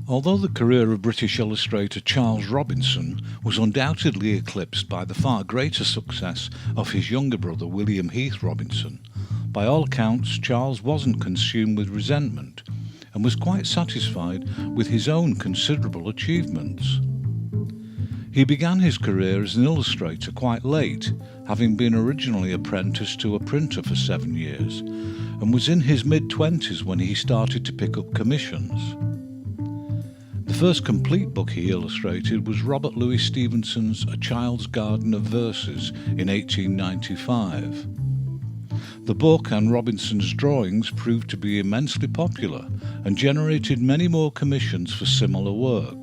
Although the career of British illustrator Charles Robinson was undoubtedly eclipsed by the far greater success of his younger brother William Heath Robinson, by all accounts Charles wasn't consumed with resentment and was quite satisfied with his own considerable achievements. He began his career as an illustrator quite late, having been originally apprenticed to a printer for 7 years, and was in his mid-20s when he started to pick up commissions. The first complete book he illustrated was Robert Louis Stevenson's A Child's Garden of Verses in 1895. The book and Robinson's drawings proved to be immensely popular and generated many more commissions for similar work.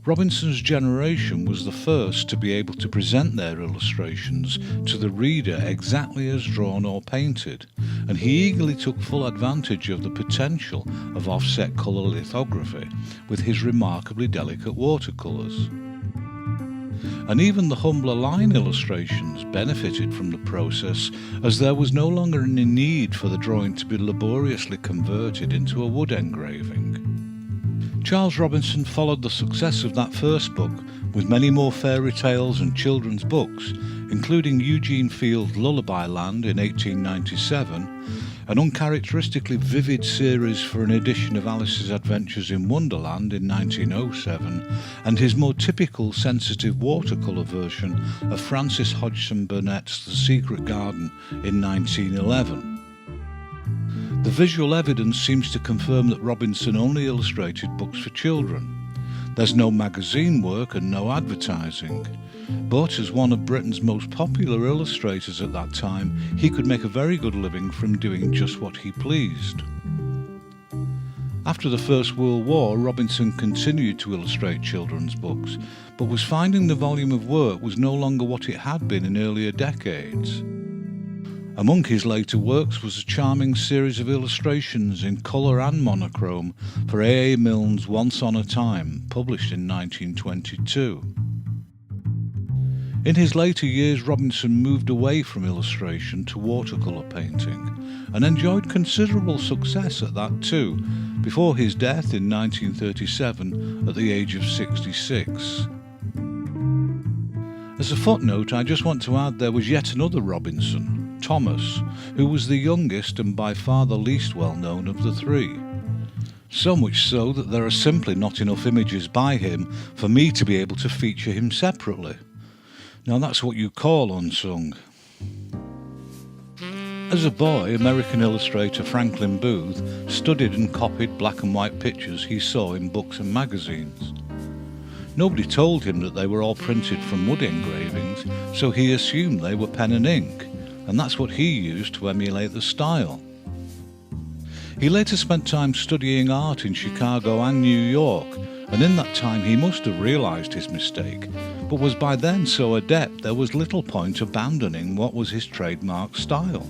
Robinson's generation was the first to be able to present their illustrations to the reader exactly as drawn or painted, and he eagerly took full advantage of the potential of offset colour lithography with his remarkably delicate watercolours. And even the humbler line illustrations benefited from the process, as there was no longer any need for the drawing to be laboriously converted into a wood engraving. Charles Robinson followed the success of that first book with many more fairy tales and children's books, including Eugene Field's Lullaby Land in 1897, an uncharacteristically vivid series for an edition of Alice's Adventures in Wonderland in 1907, and his more typical sensitive watercolour version of Francis Hodgson Burnett's The Secret Garden in 1911. The visual evidence seems to confirm that Robinson only illustrated books for children. There's no magazine work and no advertising, but as one of Britain's most popular illustrators at that time, he could make a very good living from doing just what he pleased. After the First World War, Robinson continued to illustrate children's books, but was finding the volume of work was no longer what it had been in earlier decades. Among his later works was a charming series of illustrations in colour and monochrome for A. A. Milne's Once on a Time, published in 1922. In his later years, Robinson moved away from illustration to watercolour painting, and enjoyed considerable success at that too, before his death in 1937 at the age of 66. As a footnote, I just want to add there was yet another Robinson, Thomas, who was the youngest and by far the least well known of the three. So much so that there are simply not enough images by him for me to be able to feature him separately. Now that's what you call unsung. As a boy, American illustrator Franklin Booth studied and copied black and white pictures he saw in books and magazines. Nobody told him that they were all printed from wood engravings, so he assumed they were pen and ink, and that's what he used to emulate the style. He later spent time studying art in Chicago and New York, and in that time he must have realised his mistake, but was by then so adept there was little point abandoning what was his trademark style.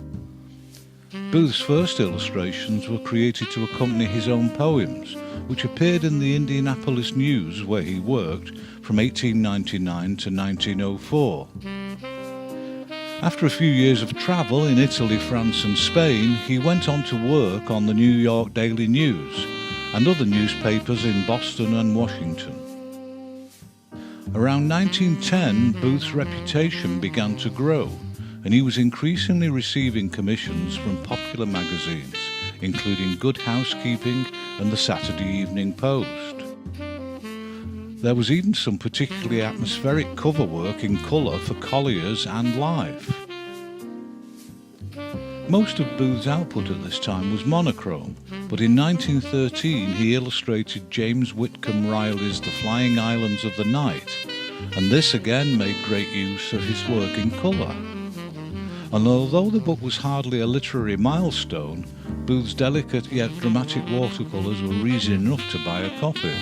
Booth's first illustrations were created to accompany his own poems, which appeared in the Indianapolis News, where he worked, from 1899 to 1904. After a few years of travel in Italy, France and Spain, he went on to work on the New York Daily News and other newspapers in Boston and Washington. Around 1910, Booth's reputation began to grow, and he was increasingly receiving commissions from popular magazines, including Good Housekeeping and the Saturday Evening Post. There was even some particularly atmospheric cover work in colour for Collier's and Life. Most of Booth's output at this time was monochrome, but in 1913 he illustrated James Whitcomb Riley's The Flying Islands of the Night, and this again made great use of his work in colour. And although the book was hardly a literary milestone, Booth's delicate yet dramatic watercolours were reason enough to buy a copy.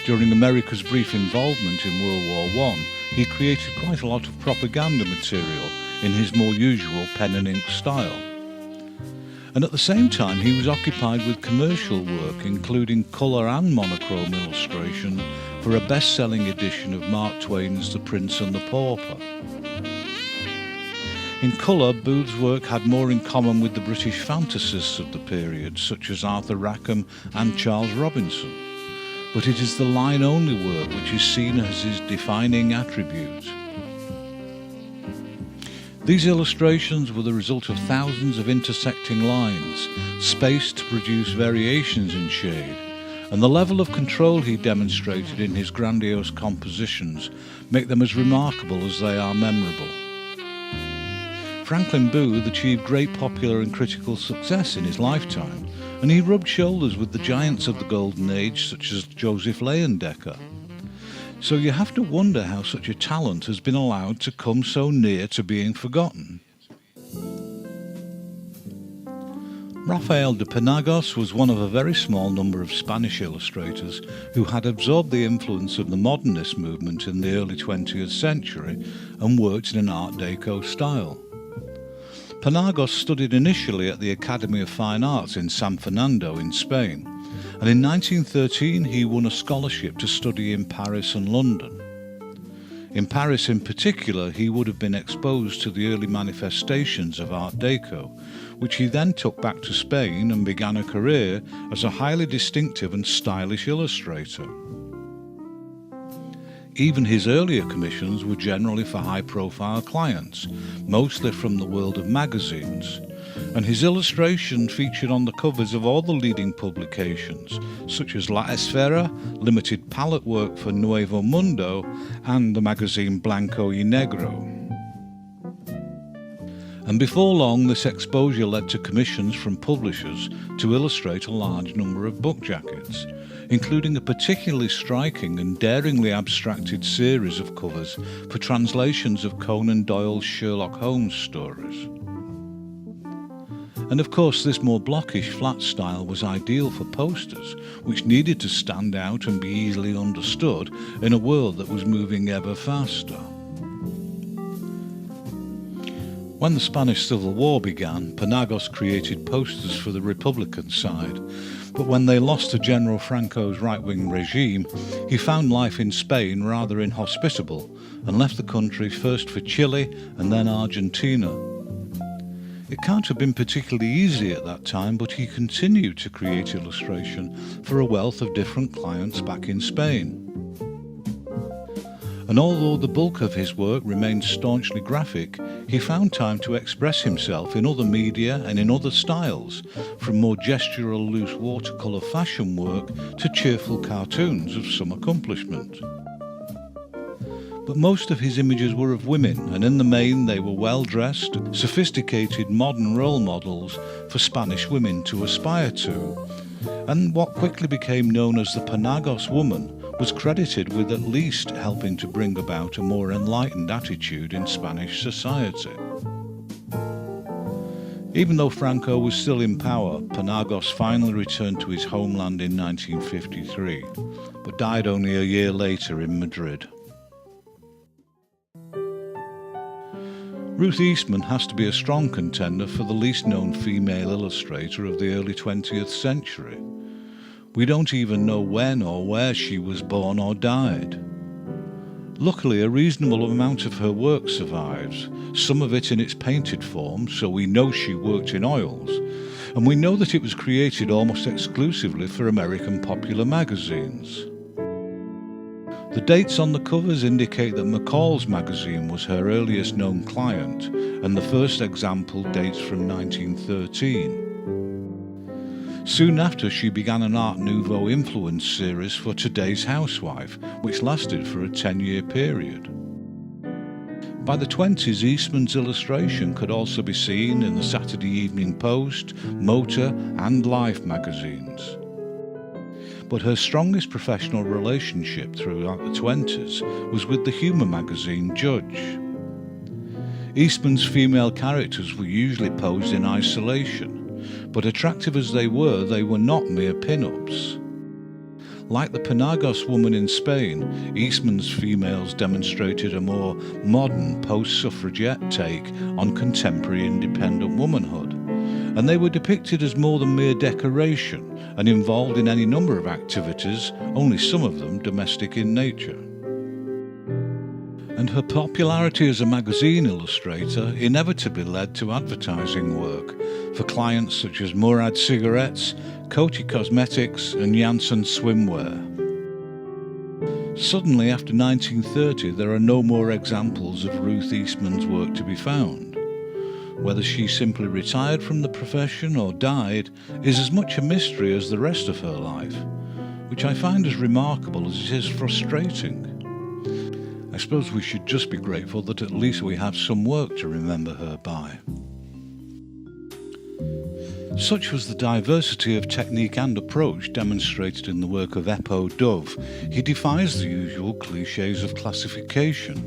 During America's brief involvement in World War I, he created quite a lot of propaganda material in his more usual pen and ink style. And at the same time he was occupied with commercial work, including colour and monochrome illustration for a best-selling edition of Mark Twain's The Prince and the Pauper. In colour, Booth's work had more in common with the British fantasists of the period, such as Arthur Rackham and Charles Robinson, but it is the line-only work which is seen as his defining attribute. These illustrations were the result of thousands of intersecting lines, spaced to produce variations in shade, and the level of control he demonstrated in his grandiose compositions make them as remarkable as they are memorable. Franklin Booth achieved great popular and critical success in his lifetime, and he rubbed shoulders with the giants of the Golden Age such as Joseph Leyendecker. So you have to wonder how such a talent has been allowed to come so near to being forgotten. Rafael de Penagos was one of a very small number of Spanish illustrators who had absorbed the influence of the modernist movement in the early 20th century and worked in an Art Deco style. Penagos studied initially at the Academy of Fine Arts in San Fernando in Spain, and in 1913 he won a scholarship to study in Paris and London. In Paris in particular, he would have been exposed to the early manifestations of Art Deco, which he then took back to Spain and began a career as a highly distinctive and stylish illustrator. Even his earlier commissions were generally for high-profile clients, mostly from the world of magazines, and his illustration featured on the covers of all the leading publications, such as La Esfera, limited palette work for Nuevo Mundo, and the magazine Blanco y Negro. And before long, this exposure led to commissions from publishers to illustrate a large number of book jackets, including a particularly striking and daringly abstracted series of covers for translations of Conan Doyle's Sherlock Holmes stories. And of course, this more blockish flat style was ideal for posters, which needed to stand out and be easily understood in a world that was moving ever faster. When the Spanish Civil War began, Penagos created posters for the Republican side, but when they lost to General Franco's right-wing regime, he found life in Spain rather inhospitable and left the country first for Chile and then Argentina. It can't have been particularly easy at that time, but he continued to create illustration for a wealth of different clients back in Spain. And although the bulk of his work remained staunchly graphic, he found time to express himself in other media and in other styles, from more gestural loose watercolour fashion work to cheerful cartoons of some accomplishment. But most of his images were of women, and in the main they were well-dressed, sophisticated modern role models for Spanish women to aspire to, and what quickly became known as the Penagos woman was credited with at least helping to bring about a more enlightened attitude in Spanish society. Even though Franco was still in power, Penagos finally returned to his homeland in 1953, but died only a year later in Madrid. Ruth Eastman has to be a strong contender for the least known female illustrator of the early 20th century. We don't even know when or where she was born or died. Luckily, a reasonable amount of her work survives, some of it in its painted form, so we know she worked in oils, and we know that it was created almost exclusively for American popular magazines. The dates on the covers indicate that McCall's magazine was her earliest known client, and the first example dates from 1913. Soon after, she began an Art Nouveau influence series for Today's Housewife, which lasted for a 10-year period. By the 20s, Eastman's illustration could also be seen in the Saturday Evening Post, Motor and Life magazines. But her strongest professional relationship throughout the 20s was with the humour magazine Judge. Eastman's female characters were usually posed in isolation, but attractive as they were not mere pin-ups. Like the Penagos woman in Spain, Eastman's females demonstrated a more modern post-suffragette take on contemporary independent womanhood, and they were depicted as more than mere decoration and involved in any number of activities, only some of them domestic in nature. And and her popularity as a magazine illustrator inevitably led to advertising work for clients such as Murad Cigarettes, Coty Cosmetics and Janssen Swimwear. Suddenly, after 1930, there are no more examples of Ruth Eastman's work to be found. Whether she simply retired from the profession or died is as much a mystery as the rest of her life, which I find as remarkable as it is frustrating. I suppose we should just be grateful that at least we have some work to remember her by. Such was the diversity of technique and approach demonstrated in the work of Eppo Doeve. He defies the usual clichés of classification.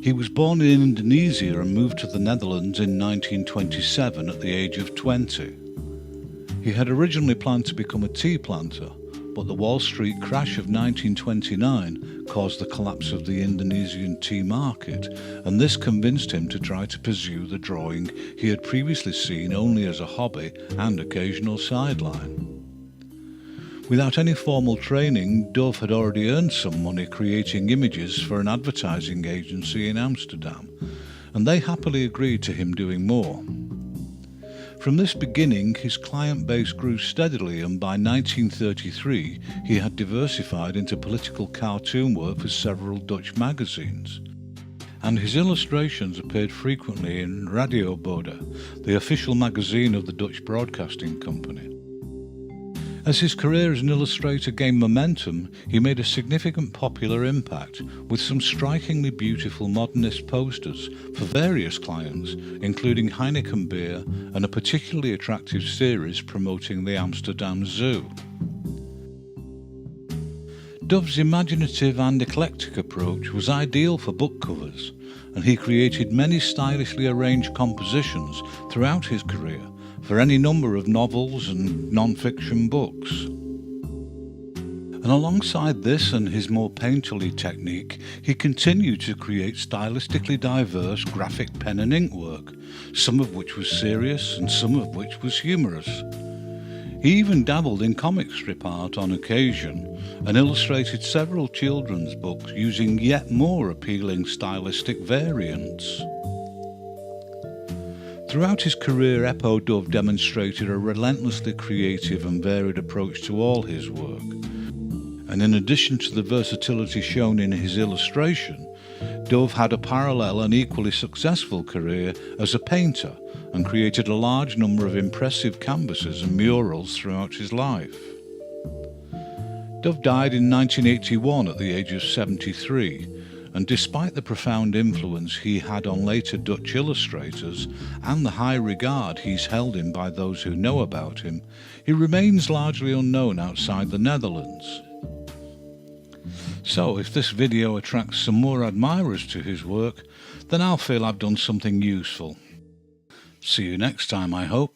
He was born in Indonesia and moved to the Netherlands in 1927 at the age of 20. He had originally planned to become a tea planter, but the Wall Street crash of 1929 caused the collapse of the Indonesian tea market, and this convinced him to try to pursue the drawing he had previously seen only as a hobby and occasional sideline. Without any formal training, Doeve had already earned some money creating images for an advertising agency in Amsterdam, and they happily agreed to him doing more. From this beginning, his client base grew steadily, and by 1933 he had diversified into political cartoon work for several Dutch magazines. And his illustrations appeared frequently in Radio Bode, the official magazine of the Dutch Broadcasting Company. As his career as an illustrator gained momentum, he made a significant popular impact with some strikingly beautiful modernist posters for various clients, including Heineken beer and a particularly attractive series promoting the Amsterdam Zoo. Dove's imaginative and eclectic approach was ideal for book covers, and he created many stylishly arranged compositions throughout his career for any number of novels and non-fiction books. And alongside this and his more painterly technique, he continued to create stylistically diverse graphic pen and ink work, some of which was serious and some of which was humorous. He even dabbled in comic strip art on occasion and illustrated several children's books using yet more appealing stylistic variants. Throughout his career, Eppo Doeve demonstrated a relentlessly creative and varied approach to all his work. And in addition to the versatility shown in his illustration, Doeve had a parallel and equally successful career as a painter and created a large number of impressive canvases and murals throughout his life. Doeve died in 1981 at the age of 73, and despite the profound influence he had on later Dutch illustrators and the high regard he's held in by those who know about him, he remains largely unknown outside the Netherlands. So if this video attracts some more admirers to his work, then I'll feel I've done something useful. See you next time, I hope.